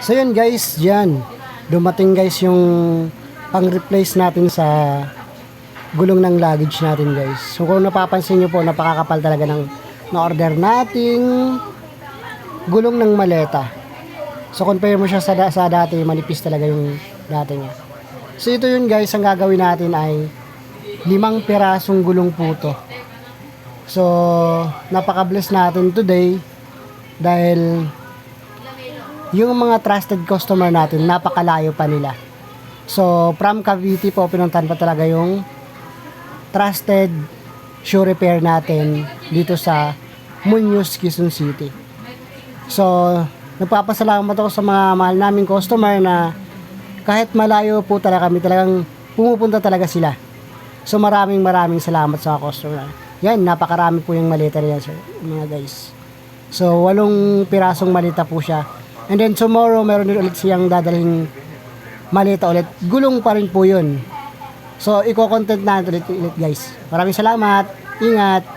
So yun guys, yan. Dumating guys yung pang-replace natin sa gulong ng luggage natin guys. So kung napapansin nyo po, napakakapal talaga ng na-order nating gulong ng maleta. So compare mo siya sa dati, manipis talaga yung dati niya. So ito yun guys, ang gagawin natin ay 5 pirasong gulong po to. So napaka-bless natin today dahil yung mga trusted customer natin, napakalayo pa nila. So from Cavite po, pinuntahan pa talaga yung trusted shoe repair natin dito sa Muñoz, Quezon City. So nagpapasalamat ako sa mga mahal naming customer na kahit malayo po talaga kami, talagang pumupunta talaga sila. So maraming salamat sa customer. Yan, napakarami po yung malita niya, sir, mga guys. So 8 pirasong malita po siya. And then tomorrow meron din ulit siyang dadalhin malita ulit. Gulong pa rin po yun. So iko-content natin ulit guys. Maraming salamat. Ingat.